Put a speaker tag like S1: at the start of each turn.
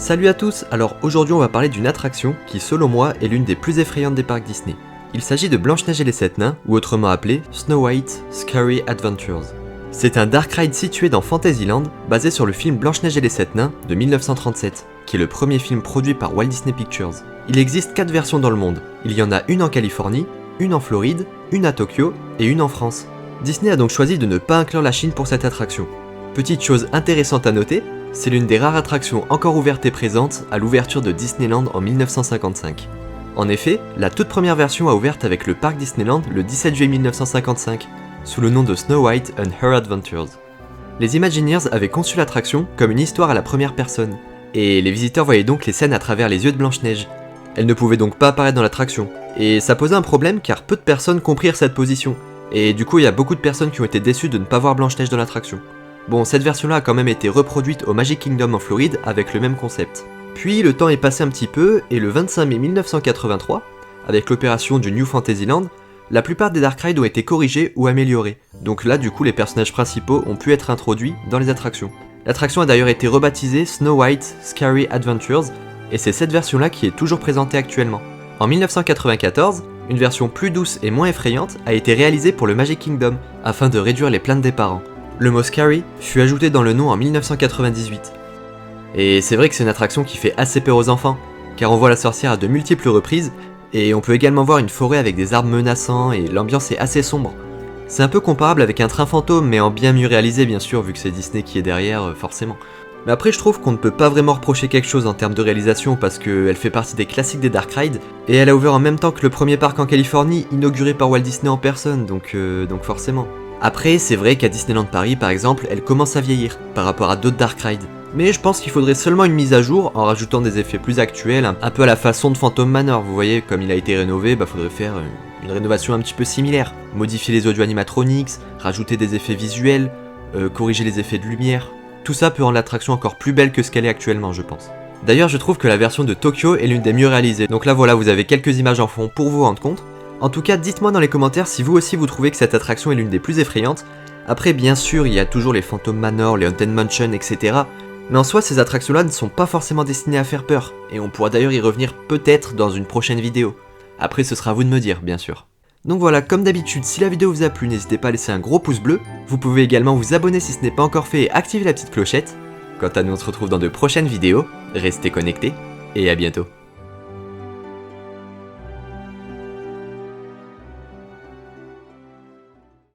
S1: Salut à tous, alors aujourd'hui on va parler d'une attraction qui selon moi est l'une des plus effrayantes des parcs Disney. Il s'agit de Blanche-Neige et les 7 Nains, ou autrement appelé Snow White Scary Adventures. C'est un dark ride situé dans Fantasyland, basé sur le film Blanche-Neige et les 7 Nains de 1937, qui est le premier film produit par Walt Disney Pictures. Il existe 4 versions dans le monde, il y en a une en Californie, une en Floride, une à Tokyo et une en France. Disney a donc choisi de ne pas inclure la Chine pour cette attraction. Petite chose intéressante à noter, c'est l'une des rares attractions encore ouvertes et présentes à l'ouverture de Disneyland en 1955. En effet, la toute première version a ouvert avec le parc Disneyland le 17 juillet 1955, sous le nom de Snow White and Her Adventures. Les Imagineers avaient conçu l'attraction comme une histoire à la première personne, et les visiteurs voyaient donc les scènes à travers les yeux de Blanche-Neige. Elle ne pouvait donc pas apparaître dans l'attraction, et ça posait un problème car peu de personnes comprirent cette position, et du coup il y a beaucoup de personnes qui ont été déçues de ne pas voir Blanche-Neige dans l'attraction. Bon, cette version-là a quand même été reproduite au Magic Kingdom en Floride avec le même concept. Puis le temps est passé un petit peu, et le 25 mai 1983, avec l'opération du New Fantasyland, la plupart des dark rides ont été corrigés ou améliorés. Donc là, du coup, les personnages principaux ont pu être introduits dans les attractions. L'attraction a d'ailleurs été rebaptisée Snow White Scary Adventures, et c'est cette version-là qui est toujours présentée actuellement. En 1994, une version plus douce et moins effrayante a été réalisée pour le Magic Kingdom, afin de réduire les plaintes des parents. Le mot Scary fut ajouté dans le nom en 1998. Et c'est vrai que c'est une attraction qui fait assez peur aux enfants, car on voit la sorcière à de multiples reprises, et on peut également voir une forêt avec des arbres menaçants, et l'ambiance est assez sombre. C'est un peu comparable avec un train fantôme, mais en bien mieux réalisé bien sûr, vu que c'est Disney qui est derrière, forcément. Mais après je trouve qu'on ne peut pas vraiment reprocher quelque chose en termes de réalisation, parce qu'elle fait partie des classiques des dark rides, et elle a ouvert en même temps que le premier parc en Californie, inauguré par Walt Disney en personne, donc forcément. Après, c'est vrai qu'à Disneyland Paris, par exemple, elle commence à vieillir par rapport à d'autres dark rides. Mais je pense qu'il faudrait seulement une mise à jour en rajoutant des effets plus actuels, un peu à la façon de Phantom Manor, vous voyez, comme il a été rénové, faudrait faire une rénovation un petit peu similaire. Modifier les audio animatronics, rajouter des effets visuels, corriger les effets de lumière. Tout ça peut rendre l'attraction encore plus belle que ce qu'elle est actuellement, je pense. D'ailleurs, je trouve que la version de Tokyo est l'une des mieux réalisées, donc là voilà, vous avez quelques images en fond pour vous rendre compte. En tout cas, dites-moi dans les commentaires si vous aussi vous trouvez que cette attraction est l'une des plus effrayantes. Après, bien sûr, il y a toujours les Phantom Manor, les Haunted Mansion, etc. Mais en soi, ces attractions-là ne sont pas forcément destinées à faire peur, et on pourra d'ailleurs y revenir peut-être dans une prochaine vidéo. Après, ce sera à vous de me dire, bien sûr. Donc voilà, comme d'habitude, si la vidéo vous a plu, n'hésitez pas à laisser un gros pouce bleu. Vous pouvez également vous abonner si ce n'est pas encore fait et activer la petite clochette. Quant à nous, on se retrouve dans de prochaines vidéos. Restez connectés, et à bientôt.